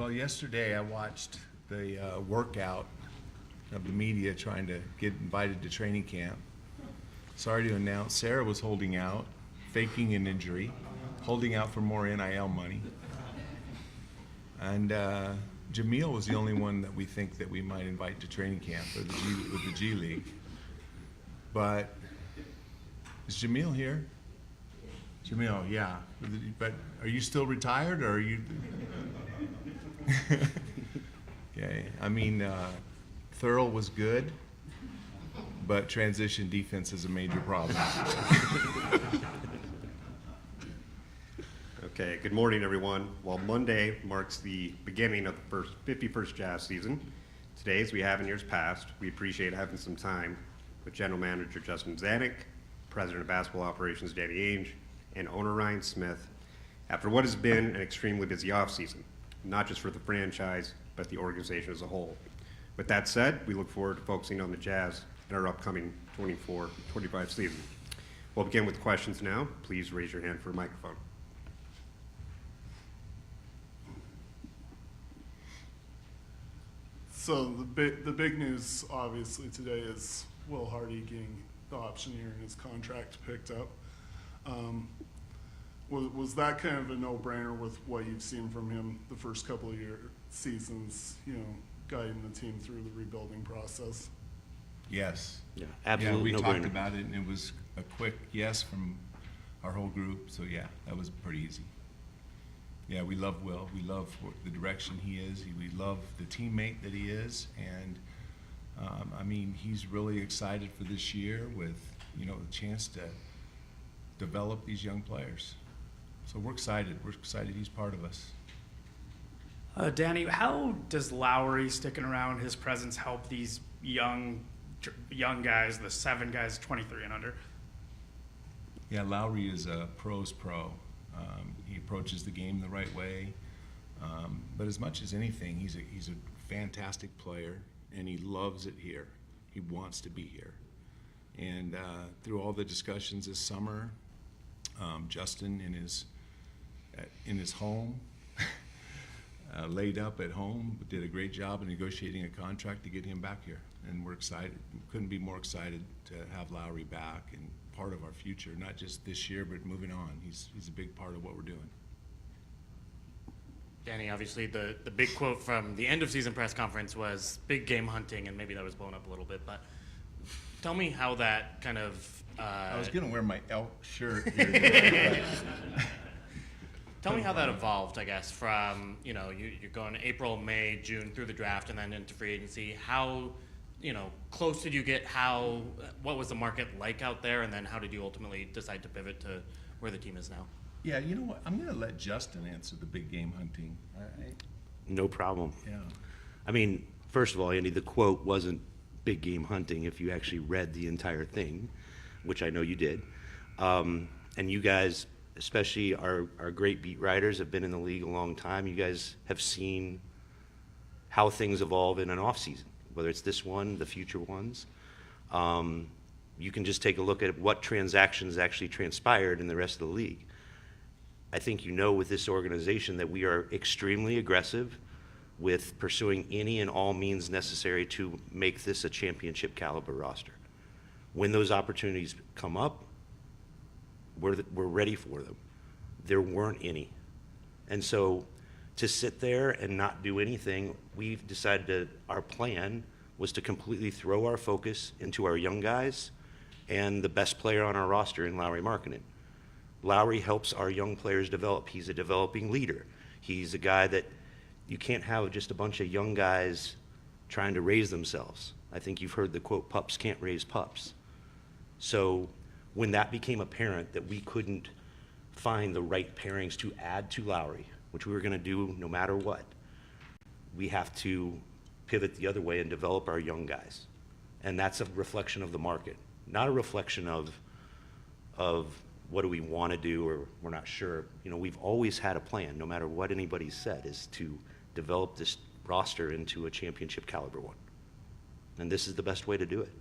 Well, yesterday I watched the workout of the media trying to get invited to training camp. Sorry to announce, Sarah was holding out, faking an injury, holding out for more NIL money. And Jamil was the only one that we think that we might invite to training camp with the G League. But is Jamil here? Jamil, yeah. But are you still retired, or are you? Okay. I mean, Thurl was good, but transition defense is a major problem. Okay, good morning, everyone. While Monday marks the beginning of the 51st Jazz season, today, as we have in years past, we appreciate having some time with General Manager Justin Zanuck, President of Basketball Operations Danny Ainge, and owner Ryan Smith, after what has been an extremely busy offseason, not just for the franchise, but the organization as a whole. With that said, we look forward to focusing on the Jazz in our upcoming 24-25 season. We'll begin with questions now. Please raise your hand for a microphone. So the big news, obviously, today is Will Hardy getting the option year and his contract picked up. Was that kind of a no-brainer with what you've seen from him the first couple of seasons, guiding the team through the rebuilding process? Yes. Yeah, absolutely. Yeah, we no-brainer. talked about it, and it was a quick yes from our whole group. So yeah, that was pretty easy. Yeah, we love Will. We love the direction he is. We love the teammate that he is, and I mean, he's really excited for this year with the chance to develop these young players. So we're excited. We're excited he's part of us. Danny, how does Lowry sticking around, his presence, help these young guys, the 7 guys 23 and under? Yeah, Lowry is a pro's pro. He approaches the game the right way, but as much as anything, he's a fantastic player, and he loves it here. He wants to be here. And through all the discussions this summer, Justin in his home, laid up at home, did a great job of negotiating a contract to get him back here. And we're excited. We couldn't be more excited to have Lowry back and part of our future, not just this year, but moving on. He's a big part of what we're doing. Danny, obviously the big quote from the end of season press conference was big game hunting, and maybe that was blown up a little bit, but tell me how that kind of... I was going to wear my elk shirt here today, Tell me how that evolved, I guess, from, you're going April, May, June through the draft and then into free agency. How, close did you get? What was the market like out there? And then how did you ultimately decide to pivot to where the team is now? Yeah, you know what? I'm going to let Justin answer the big game hunting. No problem. Yeah. I mean, first of all, Andy, the quote wasn't big game hunting if you actually read the entire thing, which I know you did. And you guys, especially our great beat writers, have been in the league a long time. You guys have seen how things evolve in an off season, whether it's this one, the future ones. You can just take a look at what transactions actually transpired in the rest of the league. I think with this organization that we are extremely aggressive with pursuing any and all means necessary to make this a championship caliber roster. When those opportunities come up, we're ready for them. There weren't any. And so to sit there and not do anything, we've decided our plan was to completely throw our focus into our young guys and the best player on our roster in Lowry Markkanen. Lowry helps our young players develop. He's a developing leader. He's a guy that you can't have just a bunch of young guys trying to raise themselves. I think you've heard the quote, pups can't raise pups. So when that became apparent that we couldn't find the right pairings to add to Lowry, which we were going to do no matter what, we have to pivot the other way and develop our young guys. And that's a reflection of the market, not a reflection of what do we want to do or we're not sure. We've always had a plan, no matter what anybody said, is to develop this roster into a championship caliber one. And this is the best way to do it.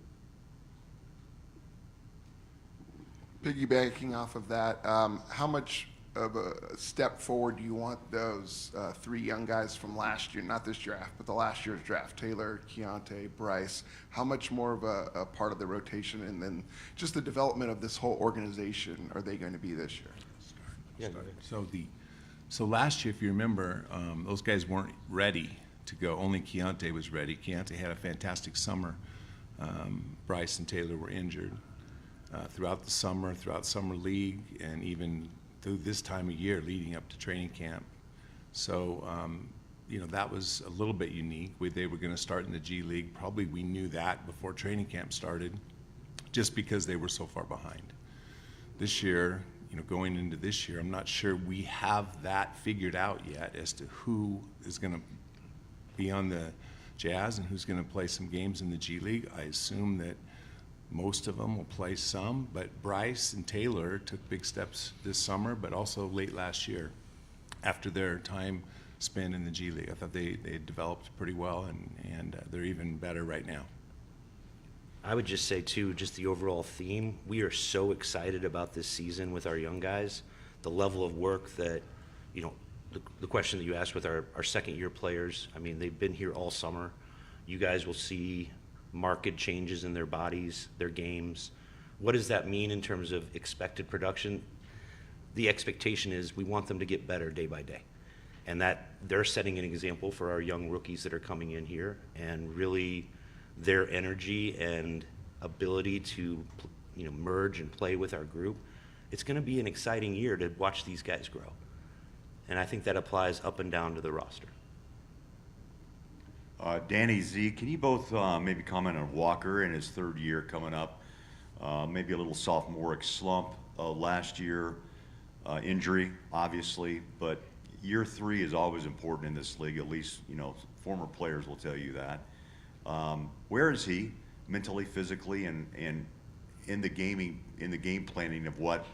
Piggybacking off of that, how much of a step forward do you want those 3 young guys from last year, not this draft, but the last year's draft, Taylor, Keontae, Bryce, how much more of a part of the rotation and then just the development of this whole organization are they going to be this year? Yeah, go ahead. So last year, if you remember, those guys weren't ready to go. Only Keontae was ready. Keontae had a fantastic summer. Bryce and Taylor were injured throughout the summer, throughout summer league, and even through this time of year leading up to training camp. So, that was a little bit unique. They were going to start in the G League. Probably we knew that before training camp started, just because they were so far behind. This year, going into this year, I'm not sure we have that figured out yet as to who is going to be on the Jazz and who's going to play some games in the G League. I assume that most of them will play some, but Bryce and Taylor took big steps this summer, but also late last year after their time spent in the G League. I thought they developed pretty well, and they're even better right now. I would just say, too, just the overall theme, we are so excited about this season with our young guys. The level of work that, the question that you asked with our second-year players, I mean, they've been here all summer. You guys will see marked changes in their bodies, their games. What does that mean in terms of expected production? The expectation is we want them to get better day by day. And that they're setting an example for our young rookies that are coming in here, and really their energy and ability to merge and play with our group. It's going to be an exciting year to watch these guys grow. And I think that applies up and down to the roster. Danny, Z, can you both maybe comment on Walker in his 3rd year coming up? Maybe a little sophomoric slump last year, injury, obviously, but year 3 is always important in this league. At least, former players will tell you that. Where is he mentally, physically, and in the game planning of what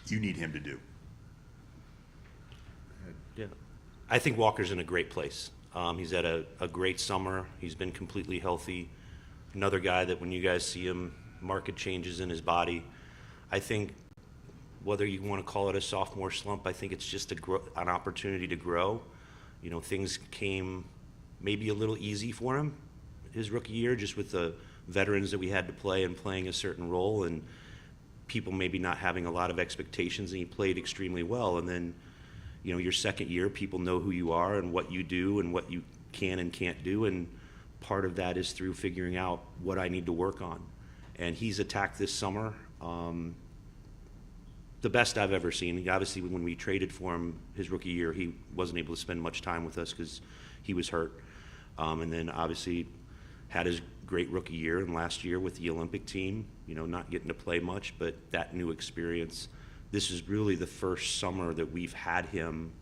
you need him to do? Yeah, I think Walker's in a great place. He's had a great summer. He's been completely healthy. Another guy that when you guys see him, market changes in his body. I think whether you want to call it a sophomore slump, I think it's just an opportunity to grow. Things came maybe a little easy for him his rookie year, just with the veterans that we had to play and playing a certain role, and people maybe not having a lot of expectations, and he played extremely well. And then, your second year, people know who you are and what you do and what you can and can't do, and part of that is through figuring out what I need to work on. And he's attacked this summer the best I've ever seen. Obviously, when we traded for him his rookie year, he wasn't able to spend much time with us because he was hurt. And then obviously had his great rookie year, and last year with the Olympic team, not getting to play much, but that new experience. This is really the first summer that we've had him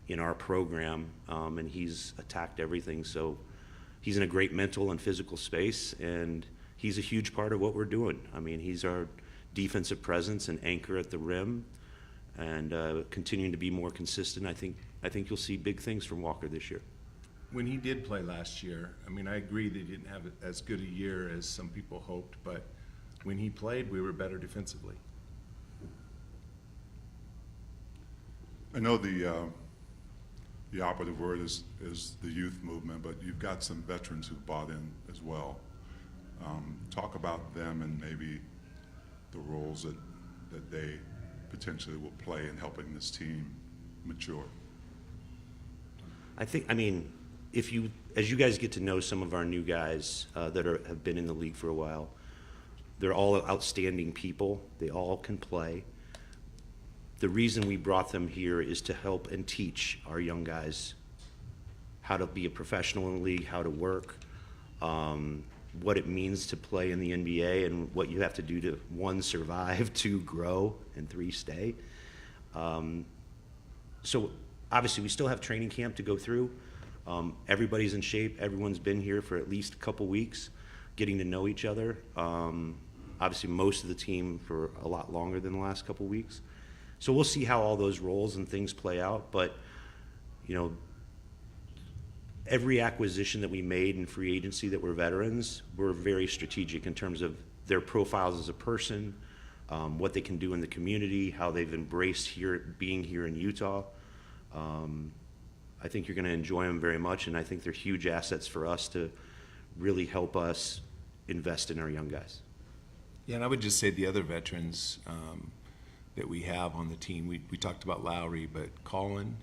in our program, and he's attacked everything. So he's in a great mental and physical space, and he's a huge part of what we're doing. I mean, he's our defensive presence and anchor at the rim, and continuing to be more consistent. I think you'll see big things from Walker this year. When he did play last year, I mean, I agree that he didn't have as good a year as some people hoped, but when he played, we were better defensively. I know the operative word is the youth movement, but you've got some veterans who've bought in as well. Talk about them and maybe the roles that they potentially will play in helping this team mature. As you guys get to know some of our new guys that have been in the league for a while, they're all outstanding people. They all can play. The reason we brought them here is to help and teach our young guys how to be a professional in the league, how to work, what it means to play in the NBA, and what you have to do to, 1, survive, 2, grow, and 3, stay. So obviously we still have training camp to go through. Everybody's in shape. Everyone's been here for at least a couple weeks, getting to know each other. Obviously most of the team for a lot longer than the last couple weeks. So we'll see how all those roles and things play out. But, every acquisition that we made in free agency that were veterans were very strategic in terms of their profiles as a person, what they can do in the community, how they've embraced being here in Utah. I think you're going to enjoy them very much, and I think they're huge assets for us to really help us invest in our young guys. Yeah, and I would just say the other veterans that we have on the team, we talked about Lowry, but Colin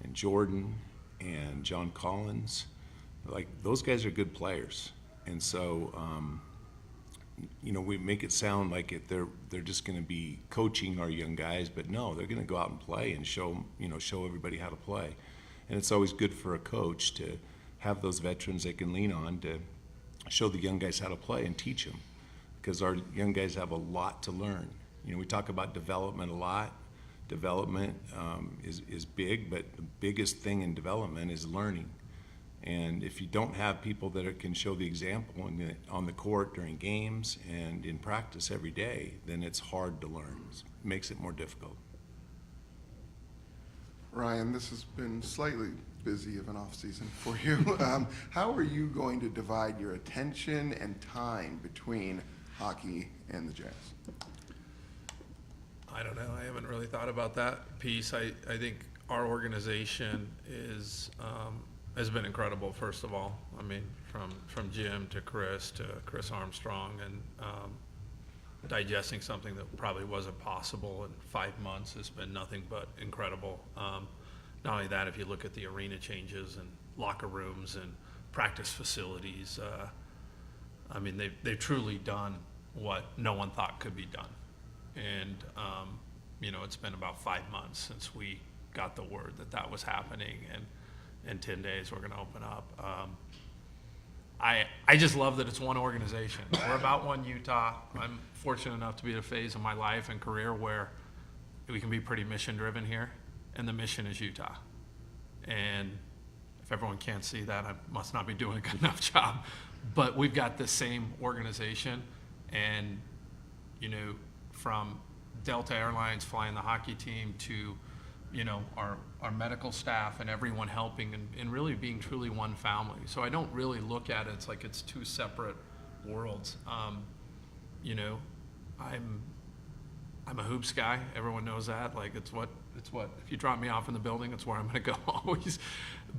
and Jordan and John Collins, like those guys are good players. And so, we make it sound like they're just going to be coaching our young guys, but no, they're going to go out and play and show everybody how to play. And it's always good for a coach to have those veterans they can lean on to show the young guys how to play and teach them, because our young guys have a lot to learn. We talk about development a lot. Development is big, but the biggest thing in development is learning. And if you don't have people that can show the example on the court during games and in practice every day, then it's hard to learn. It makes it more difficult. Ryan, this has been slightly busy of an off season for you. How are you going to divide your attention and time between hockey and the Jazz? I don't know. I haven't really thought about that piece. I think our organization has been incredible, first of all. I mean, from Jim to Chris Armstrong, and digesting something that probably wasn't possible in 5 months has been nothing but incredible. Not only that, if you look at the arena changes and locker rooms and practice facilities, I mean, they've truly done what no one thought could be done. And, it's been about 5 months since we got the word that was happening, and in 10 days we're going to open up. I just love that it's one organization. We're about one Utah. I'm fortunate enough to be at a phase of my life and career where we can be pretty mission-driven here, and the mission is Utah. And if everyone can't see that, I must not be doing a good enough job. But we've got the same organization, and, from Delta Airlines flying the hockey team to, our medical staff and everyone helping and really being truly one family. So I don't really look at it, it's like it's two separate worlds. I'm a hoops guy. Everyone knows that. Like it's what if you drop me off in the building, it's where I'm going to go always.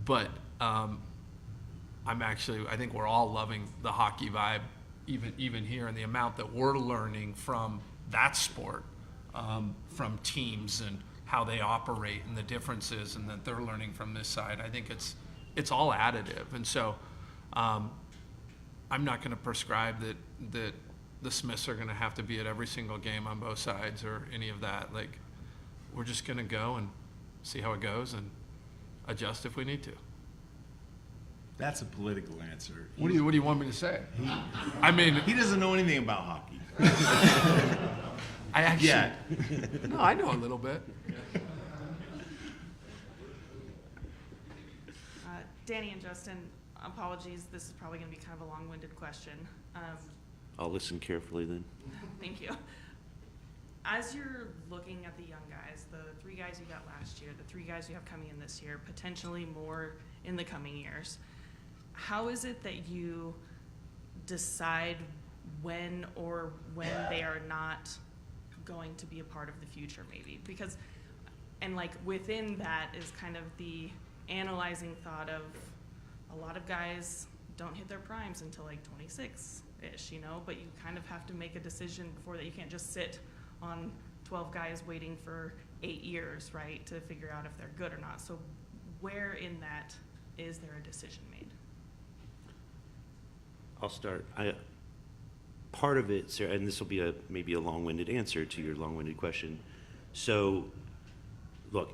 But I think we're all loving the hockey vibe, even here, and the amount that we're learning from that sport, from teams and how they operate and the differences, and that they're learning from this side. I think it's all additive. And so I'm not going to prescribe that the Smiths are going to have to be at every single game on both sides or any of that. Like, we're just going to go and see how it goes and adjust if we need to. That's a political answer. What do you want me to say? He doesn't know anything about hockey. I actually, Yeah. no, I know a little bit. Danny and Justin, apologies, this is probably going to be kind of a long-winded question. I'll listen carefully then. Thank you. As you're looking at the young guys, the 3 guys you got last year, the 3 guys you have coming in this year, potentially more in the coming years, how is it that you decide when they are not going to be a part of the future, maybe? Because, and like within that is kind of the analyzing thought of a lot of guys don't hit their primes until like 26-ish, but you kind of have to make a decision before that. You can't just sit on 12 guys waiting for 8 years, right, to figure out if they're good or not. So where in that is there a decision made? I'll start. Part of it, Sarah, and this will be maybe a long-winded answer to your long-winded question. So, look,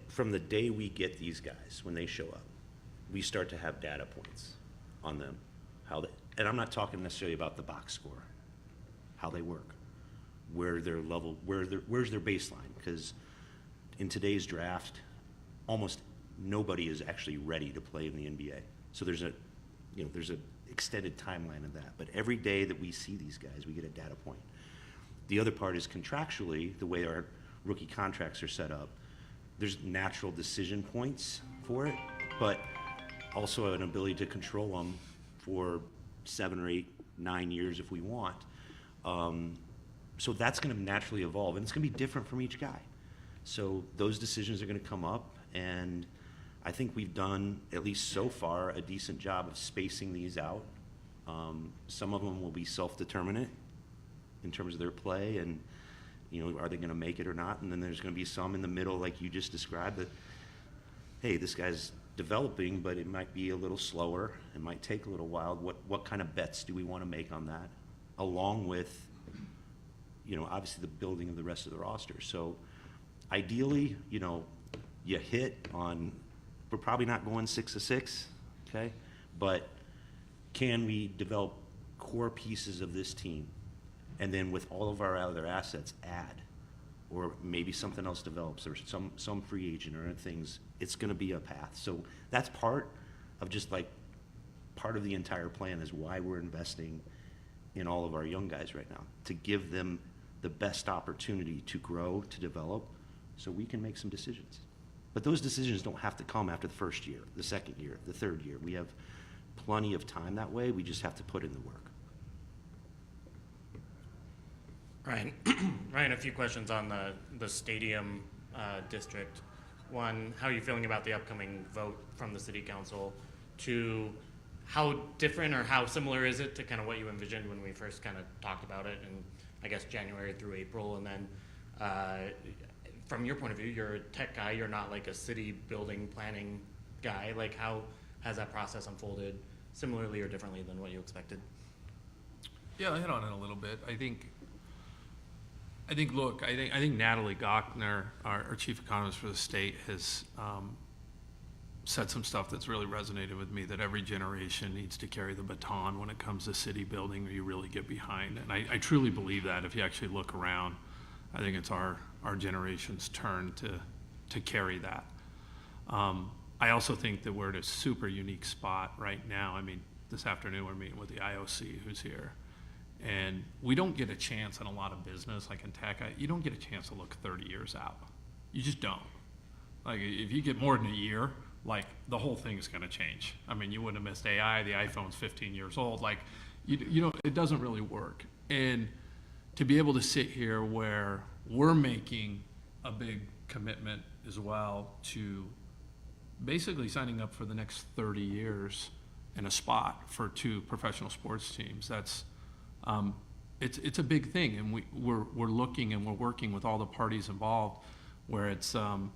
from the day we get these guys, when they show up, we start to have data points on them, and I'm not talking necessarily about the box score, how they work, where their level, where's their baseline, because in today's draft, almost nobody is actually ready to play in the NBA. So there's a extended timeline of that. But every day that we see these guys, we get a data point. The other part is contractually, the way our rookie contracts are set up, there's natural decision points for it, but also an ability to control them for 7 or 8, 9 years if we want. So that's going to naturally evolve, and it's going to be different from each guy. So those decisions are going to come up, and I think we've done, at least so far, a decent job of spacing these out. Some of them will be self-determinate in terms of their play, and are they going to make it or not? And then there's going to be some in the middle, like you just described, that, hey, this guy's developing, but it might be a little slower. It might take a little while. What kind of bets do we want to make on that, along with, obviously the building of the rest of the roster. So ideally, you hit on, we're probably not going 6 of 6, okay? But can we develop core pieces of this team, and then with all of our other assets add, or maybe something else develops, or some free agent or things? It's going to be a path. So that's part of part of the entire plan, is why we're investing in all of our young guys right now, to give them the best opportunity to grow, to develop, so we can make some decisions. But those decisions don't have to come after the first year, the second year, the third year. We have plenty of time that way. We just have to put in the work. Ryan, a few questions on the stadium district. One, how are you feeling about the upcoming vote from the city council? Two, how different or how similar is it to kind of what you envisioned when we first kind of talked about it in, I guess, January through April? And then from your point of view, you're a tech guy, you're not like a city building planning guy. Like, how has that process unfolded similarly or differently than what you expected? Yeah, I hit on it a little bit. I think Natalie Gochner, our chief economist for the state, has said some stuff that's really resonated with me, that every generation needs to carry the baton when it comes to city building, or you really get behind. And I truly believe that. If you actually look around, I think it's our generation's turn to carry that. I also think that we're at a super unique spot right now. I mean, this afternoon we're meeting with the IOC, who's here. And we don't get a chance in a lot of business, like in tech, you don't get a chance to look 30 years out. You just don't. Like, if you get more than a year, like, the whole thing is going to change. I mean, you wouldn't have missed AI, the iPhone's 15 years old. Like, you know, it doesn't really work. And to be able to sit here where we're making a big commitment as well to basically signing up for the next 30 years in a spot for 2 professional sports teams, that's, it's a big thing, and we're looking and we're working with all the parties involved, where it's the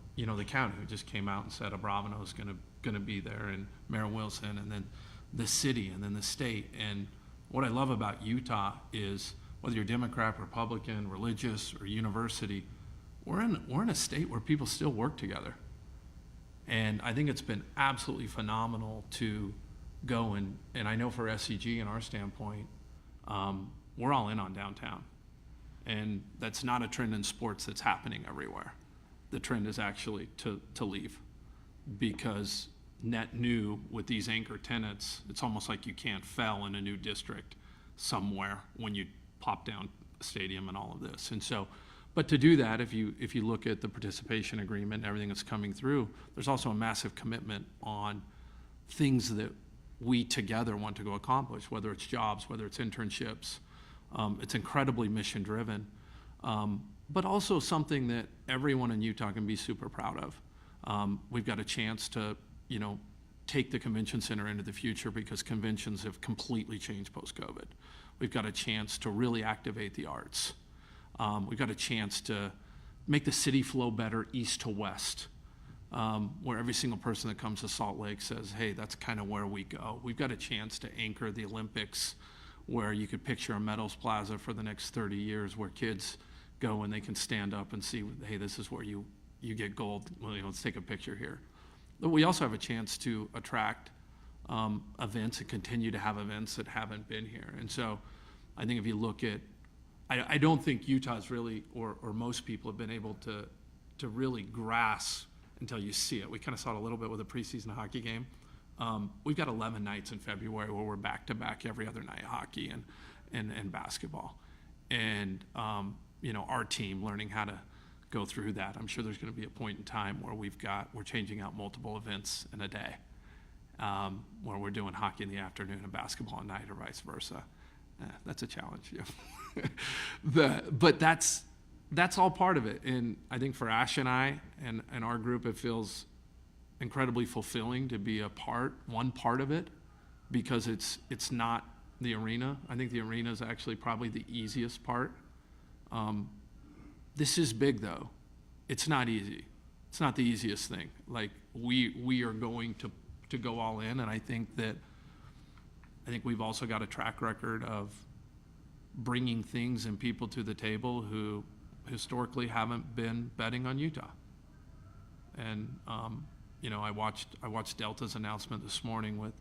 county who just came out and said Abravanel is going to be there, and Mayor Wilson, and then the city, and then the state. And what I love about Utah is, whether you're Democrat, Republican, religious, or university, we're in a state where people still work together, and I think it's been absolutely phenomenal to go and I know for SCG and our standpoint, we're all in on downtown. And that's not a trend in sports that's happening everywhere. The trend is actually to leave, because net new with these anchor tenants, it's almost like you can't fail in a new district somewhere when you plop down a stadium and all of this. And so, but to do that, if you look at the participation agreement and everything that's coming through, there's also a massive commitment on things that we together want to go accomplish, whether it's jobs, whether it's internships. It's incredibly mission driven, but also something that everyone in Utah can be super proud of. We've got a chance to, take the convention center into the future, because conventions have completely changed post-COVID. We've got a chance to really activate the arts. We've got a chance to make the city flow better east to west, where every single person that comes to Salt Lake says, hey, that's kind of where we go. We've got a chance to anchor the Olympics, where you could picture a Meadows Plaza for the next 30 years, where kids go and they can stand up and see, hey, this is where you get gold. Well, let's take a picture here. But we also have a chance to attract events and continue to have events that haven't been here. And so I think if you look at, I don't think Utah's really, or most people have been able to really grasp until you see it. We kind of saw it a little bit with a preseason hockey game. We've got 11 nights in February where we're back-to-back every other night, hockey and basketball. And, our team learning how to go through that. I'm sure there's going to be a point in time where we're changing out multiple events in a day, where we're doing hockey in the afternoon and basketball at night, or vice versa. That's a challenge. But that's all part of it. And I think for Ash and I and our group, it feels incredibly fulfilling to be one part of it, because it's not the arena. I think the arena is actually probably the easiest part. This is big though. It's not easy. It's not the easiest thing. Like we are going to go all in, and I think we've also got a track record of bringing things and people to the table who historically haven't been betting on Utah. And I watched Delta's announcement this morning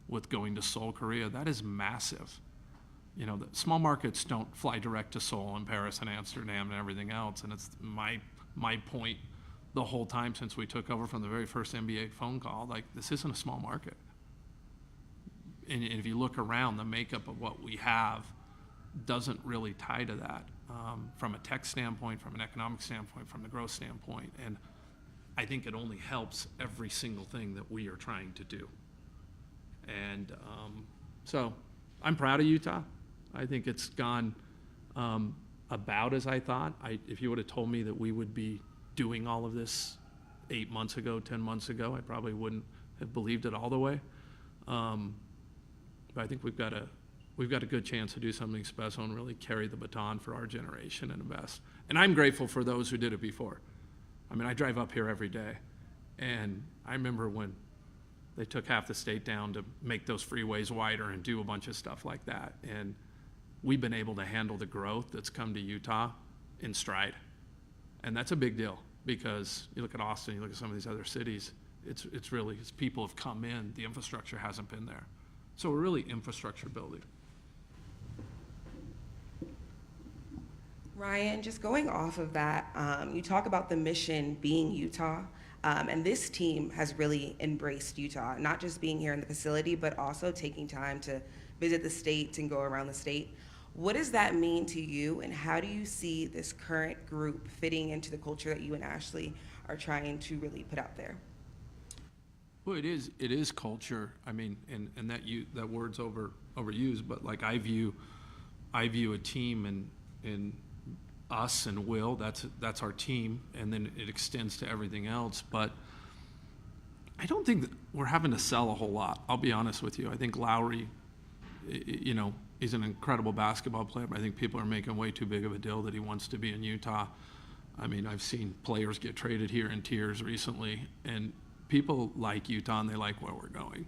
with going to Seoul, Korea. That is massive. The small markets don't fly direct to Seoul and Paris and Amsterdam and everything else. And it's my point the whole time since we took over from the very first NBA phone call. Like, this isn't a small market. And if you look around, the makeup of what we have doesn't really tie to that from a tech standpoint, from an economic standpoint, from the growth standpoint. And I think it only helps every single thing that we are trying to do. And so I'm proud of Utah. I think it's gone about as I thought. If you would have told me that we would be doing all of this 8 months ago, 10 months ago, I probably wouldn't have believed it all the way. But I think we've got a good chance to do something special and really carry the baton for our generation and invest. And I'm grateful for those who did it before. I mean, I drive up here every day, and I remember when they took half the state down to make those freeways wider and do a bunch of stuff like that. And we've been able to handle the growth that's come to Utah in stride. And that's a big deal, because you look at Austin, you look at some of these other cities, it's people have come in, the infrastructure hasn't been there. So we're really infrastructure building. Ryan, just going off of that, you talk about the mission being Utah, and this team has really embraced Utah, not just being here in the facility, but also taking time to visit the state and go around the state. What does that mean to you, and how do you see this current group fitting into the culture that you and Ashley are trying to really put out there? Well, it is culture. I mean, and that word's overused, but like I view a team in us and Will. That's our team, and then it extends to everything else. But I don't think that we're having to sell a whole lot. I'll be honest with you. I think Lowry, he's an incredible basketball player, but I think people are making way too big of a deal that he wants to be in Utah. I mean, I've seen players get traded here in tears recently, and people like Utah and they like where we're going.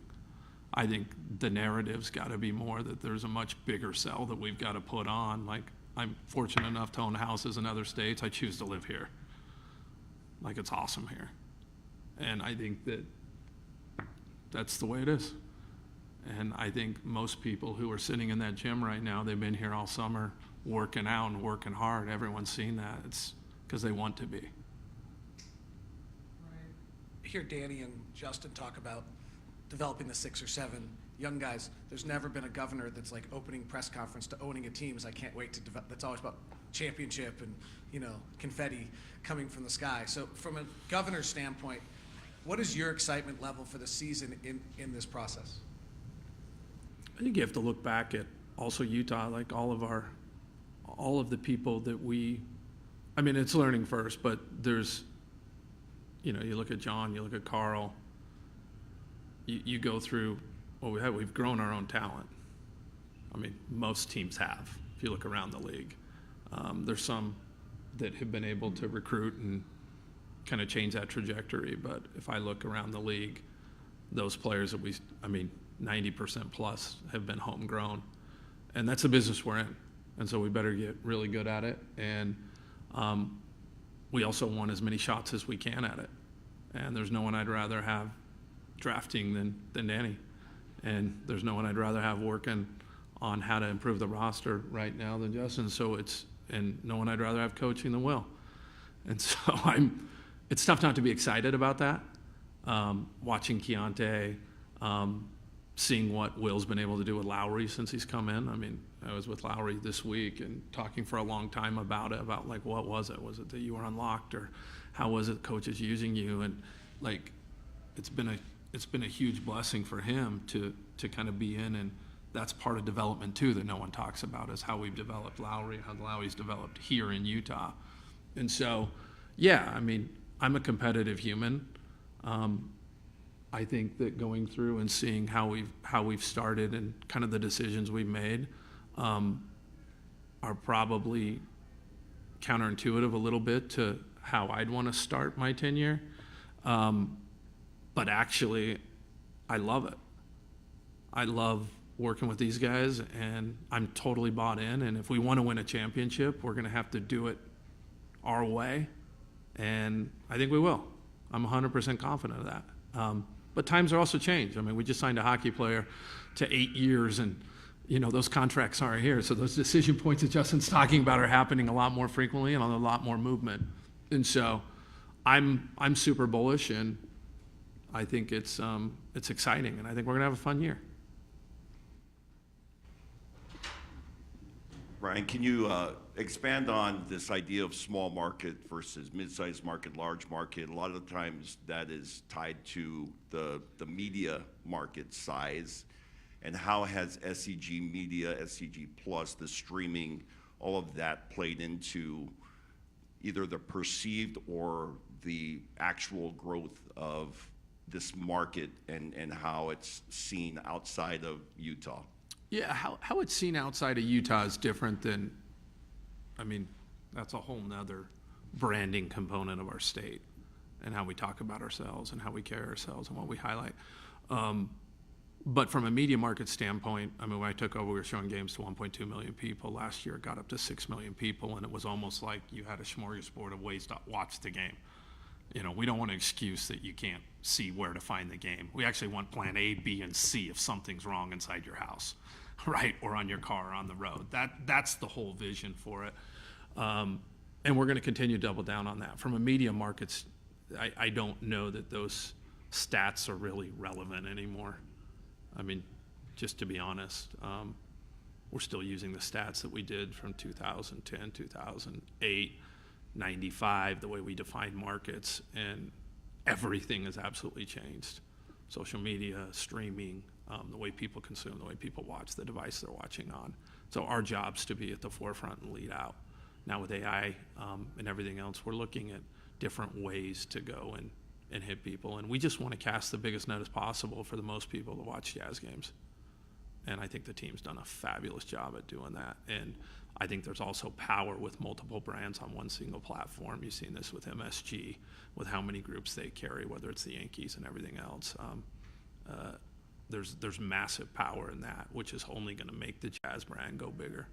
I think the narrative's got to be more that there's a much bigger sell that we've got to put on. Like, I'm fortunate enough to own houses in other states. I choose to live here. Like, it's awesome here. And I think that's the way it is. And I think most people who are sitting in that gym right now, they've been here all summer working out and working hard. Everyone's seen that. It's because they want to be. Hear Danny and Justin talk about developing the 6 or 7 young guys. There's never been a governor that's like opening press conference to owning a team. I can't wait to develop. That's always about championship and confetti coming from the sky. So from a governor's standpoint, what is your excitement level for the season in this process? I think you have to look back at also Utah, like all of the people that it's learning first, but there's, you look at John, you look at Carl, you go through what we have. We've grown our own talent. I mean, most teams have, if you look around the league. There's some that have been able to recruit and kind of change that trajectory, but if I look around the league, those players that 90% plus have been homegrown, and that's the business we're in. And so we better get really good at it. And we also want as many shots as we can at it. And there's no one I'd rather have drafting than Danny. And there's no one I'd rather have working on how to improve the roster right now than Justin. And no one I'd rather have coaching than Will. And so it's tough not to be excited about that. Watching Keontae, seeing what Will's been able to do with Lowry since he's come in. I mean, I was with Lowry this week and talking for a long time about it, about like, what was it? Was it that you were unlocked, or how was it coaches using you? And like, it's been a huge blessing for him to kind of be in and that's part of development too that no one talks about, is how we've developed Lowry, how Lowry's developed here in Utah. And so, yeah, I mean, I'm a competitive human. I think that going through and seeing how we've started and kind of the decisions we've made are probably counterintuitive a little bit to how I'd want to start my tenure. But actually, I love it. I love working with these guys, and I'm totally bought in. And if we want to win a championship, we're going to have to do it our way. And I think we will. I'm 100% confident of that. But times are also changed. I mean, we just signed a hockey player to 8 years, and those contracts aren't here. So those decision points that Justin's talking about are happening a lot more frequently and on a lot more movement. And so I'm super bullish, and I think it's exciting, and I think we're gonna have a fun year. Ryan, can you expand on this idea of small market versus mid-sized market, large market? A lot of the times that is tied to the media market size. And how has SCG Media, SCG Plus, the streaming, all of that played into either the perceived or the actual growth of this market and how it's seen outside of Utah? Yeah, how it's seen outside of Utah is different than, I mean, that's a whole nother branding component of our state and how we talk about ourselves and how we carry ourselves and what we highlight. But from a media market standpoint, I mean, when I took over, we were showing games to 1.2 million people. Last year, it got up to 6 million people, and it was almost like you had a smorgasbord of ways to watch the game. We don't want an excuse that you can't see where to find the game. We actually want plan A, B, and C if something's wrong inside your house, right? Or on your car or on the road. That's the whole vision for it. And we're going to continue to double down on that. From a media markets, I don't know that those stats are really relevant anymore. I mean, just to be honest, we're still using the stats that we did from 2010, 2008, 95, the way we define markets, and everything has absolutely changed. Social media, streaming, the way people consume, the way people watch, the device they're watching on. So our job's to be at the forefront and lead out. Now with AI and everything else, we're looking at different ways to go and hit people. And we just want to cast the biggest net as possible for the most people to watch Jazz games. And I think the team's done a fabulous job at doing that. And I think there's also power with multiple brands on one single platform. You've seen this with MSG, with how many groups they carry, whether it's the Yankees and everything else. There's massive power in that, which is only going to make the Jazz brand go bigger.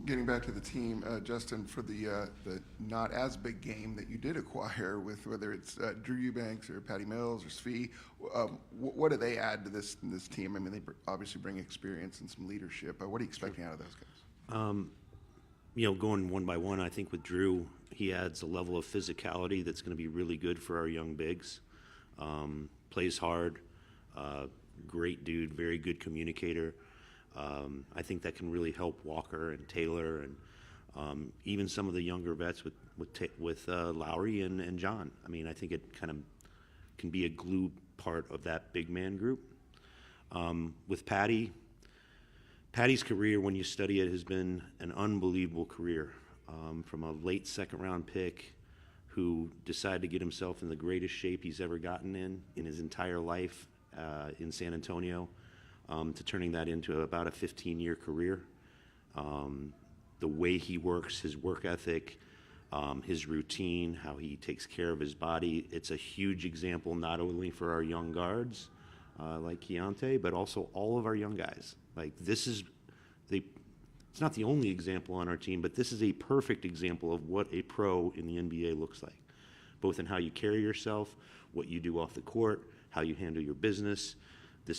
Getting back to the team, Justin, for the not as big game that you did acquire with whether it's Drew Eubanks or Patty Mills or Svi, what do they add to this team? I mean, they obviously bring experience and some leadership. What are you expecting out of those guys? Going one by one, I think with Drew, he adds a level of physicality that's going to be really good for our young bigs. Plays hard, great dude, very good communicator. I think that can really help Walker and Taylor and even some of the younger vets with Lowry and John. I mean, I think it kind of can be a glue part of that big man group. With Patty's career, when you study it, has been an unbelievable career. From a late second round pick who decided to get himself in the greatest shape he's ever gotten in his entire life in San Antonio. To turning that into about a 15-year career. The way he works, his work ethic, his routine, how he takes care of his body, it's a huge example not only for our young guards like Keontae, but also all of our young guys. Like it's not the only example on our team, but this is a perfect example of what a pro in the NBA looks like, both in how you carry yourself, what you do off the court, how you handle your business. He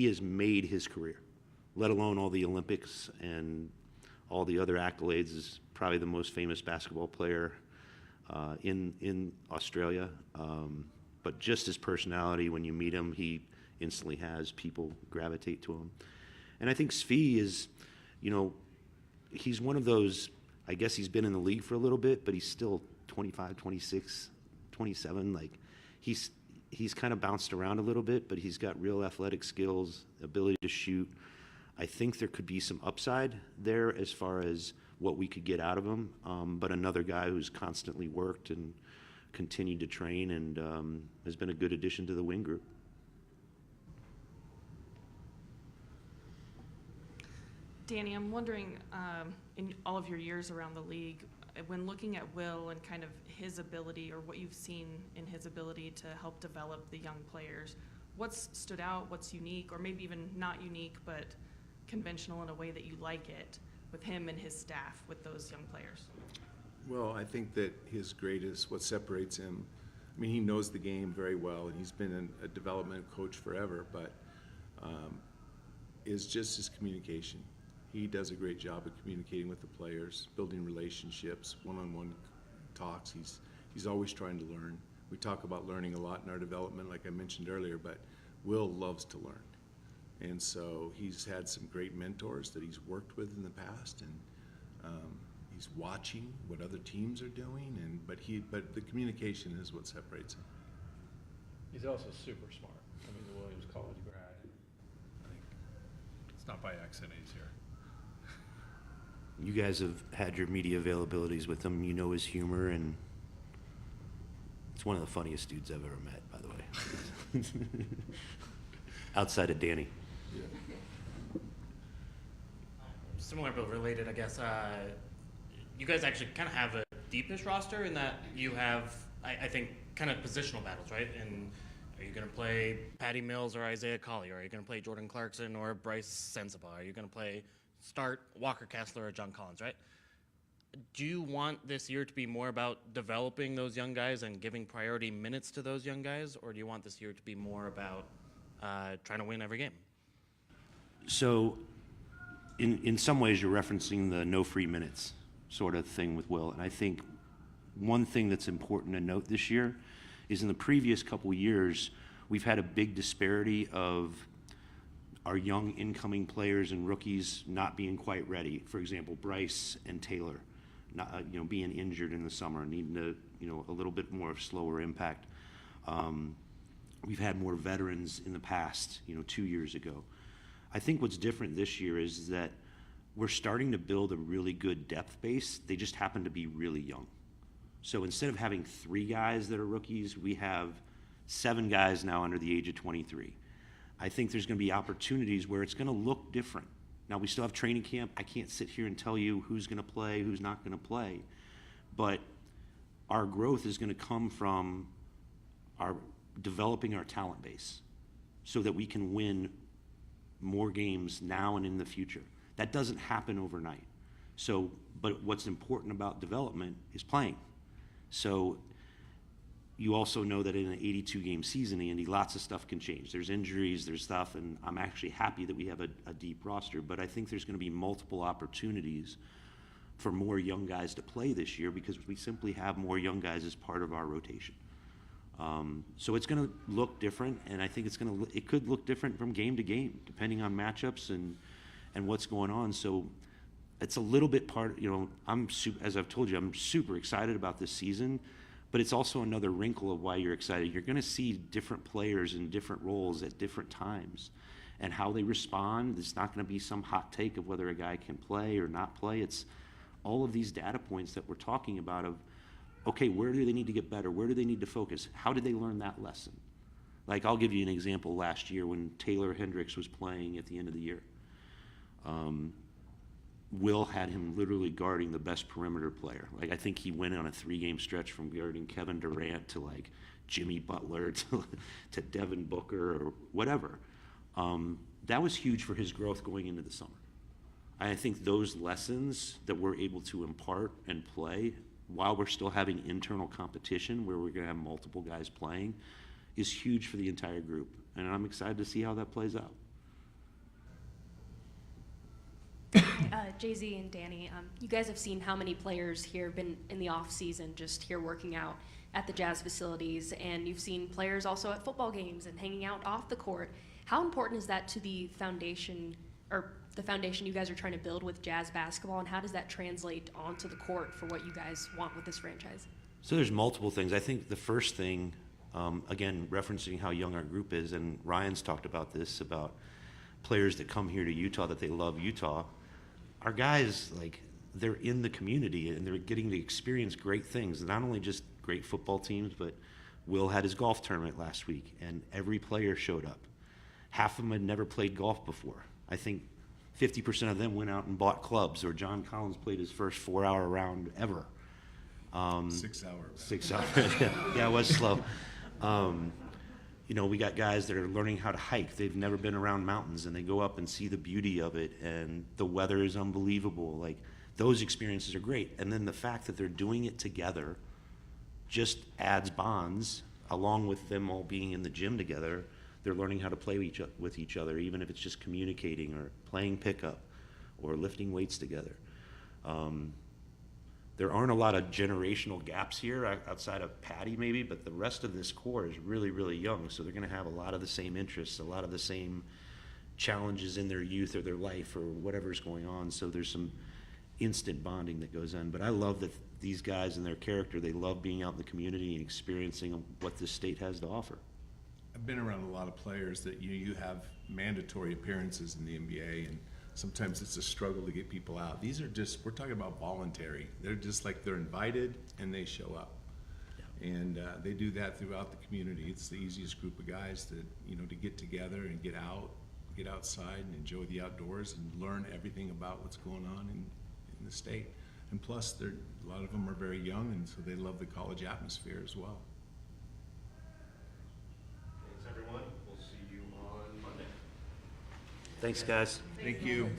has made his career, let alone all the Olympics and all the other accolades. Is probably the most famous basketball player in Australia. But just his personality, when you meet him, he instantly has people gravitate to him. And I think Svi is, he's one of those, I guess he's been in the league for a little bit, but he's still 25, 26, 27. Like, he's kind of bounced around a little bit, but he's got real athletic skills, ability to shoot. I think there could be some upside there as far as what we could get out of him, but another guy who's constantly worked and continued to train and has been a good addition to the wing group. Danny, I'm wondering, in all of your years around the league, when looking at Will and kind of his ability or what you've seen in his ability to help develop the young players, what's stood out, what's unique, or maybe even not unique, but conventional in a way that you like it with him and his staff, with those young players? Well, I think that his greatest, what separates him, I mean, he knows the game very well, and he's been a development coach forever, but is just his communication. He does a great job of communicating with the players, building relationships, one-on-one talks. He's always trying to learn. We talk about learning a lot in our development, like I mentioned earlier, but Will loves to learn. And so he's had some great mentors that he's worked with in the past, and he's watching what other teams are doing, but the communication is what separates him. He's also super smart. I mean, the Williams College grad. I think it's not by accident he's here. You guys have had your media availabilities with him. You know his humor, and it's one of the funniest dudes I've ever met, by the way. Outside of Danny. Similar but related, I guess. You guys actually kind of have a deepish roster in that you have, I think, kind of positional battles, right? And are you going to play Patty Mills or Isaiah Colley? Or are you going to play Jordan Clarkson or Bryce Sensabaugh? Are you going to start Walker Kessler or John Collins, right? Do you want this year to be more about developing those young guys and giving priority minutes to those young guys? Or do you want this year to be more about trying to win every game? So in some ways you're referencing the no free minutes sort of thing with Will. And I think one thing that's important to note this year is in the previous couple years, we've had a big disparity of our young incoming players and rookies not being quite ready. For example, Bryce and Taylor, not, being injured in the summer, needing a little bit more of slower impact. We've had more veterans in the past, 2 years ago. I think what's different this year is that we're starting to build a really good depth base. They just happen to be really young. So instead of having 3 guys that are rookies, we have 7 guys now under the age of 23. I think there's going to be opportunities where it's going to look different. Now, we still have training camp. I can't sit here and tell you who's going to play, who's not going to play. But our growth is going to come from our developing our talent base so that we can win more games now and in the future. That doesn't happen overnight. So, but what's important about development is playing. So you also know that in an 82-game season, Andy, lots of stuff can change. There's injuries, there's stuff, and I'm actually happy that we have a deep roster, but I think there's going to be multiple opportunities for more young guys to play this year because we simply have more young guys as part of our rotation. So it's going to look different, and I think it could look different from game to game, depending on matchups and what's going on. So it's a little bit as I've told you, I'm super excited about this season, but it's also another wrinkle of why you're excited. You're going to see different players in different roles at different times, and how they respond. It's not going to be some hot take of whether a guy can play or not play. It's all of these data points that we're talking about of, okay, where do they need to get better? Where do they need to focus? How did they learn that lesson? Like, I'll give you an example last year when Taylor Hendricks was playing at the end of the year. Will had him literally guarding the best perimeter player. Like, I think he went on a 3-game stretch from guarding Kevin Durant to like Jimmy Butler to Devin Booker or whatever. That was huge for his growth going into the summer. I think those lessons that we're able to impart and play while we're still having internal competition where we're going to have multiple guys playing is huge for the entire group. And I'm excited to see how that plays out. Jay-Z and Danny, you guys have seen how many players here have been in the off season just here working out at the Jazz facilities, and you've seen players also at football games and hanging out off the court. How important is that to the foundation, or the foundation you guys are trying to build with Jazz basketball, and how does that translate onto the court for what you guys want with this franchise? So there's multiple things. I think the first thing Again, referencing how young our group is, and Ryan's talked about this, about players that come here to Utah that they love Utah. Our guys, like, they're in the community and they're getting to experience great things, not only just great football teams, but Will had his golf tournament last week and every player showed up. Half of them had never played golf before. I think 50% of them went out and bought clubs, or John Collins played his first 4-hour round ever. 6 hour. 6 hours. Yeah, it was slow. You know, we got guys that are learning how to hike. They've never been around mountains, and they go up and see the beauty of it, and the weather is unbelievable. Like, those experiences are great. And then the fact that they're doing it together just adds bonds, along with them all being in the gym together. They're learning how to play with each other, even if it's just communicating or playing pickup or lifting weights together. There aren't a lot of generational gaps here outside of Patty maybe, but the rest of this core is really, really young. So they're going to have a lot of the same interests, a lot of the same challenges in their youth or their life or whatever's going on. So there's some instant bonding that goes on. But I love that these guys and their character, they love being out in the community and experiencing what this state has to offer. I've been around a lot of players that you have mandatory appearances in the NBA, and sometimes it's a struggle to get people out. These are just, we're talking about voluntary. They're just like, they're invited and they show up. Yeah. And they do that throughout the community. It's the easiest group of guys that, you know, to get together and get outside and enjoy the outdoors and learn everything about what's going on in the state. And plus, a lot of them are very young, and so they love the college atmosphere as well. Thanks, everyone. We'll see you on Monday. Thanks, guys. Thank you.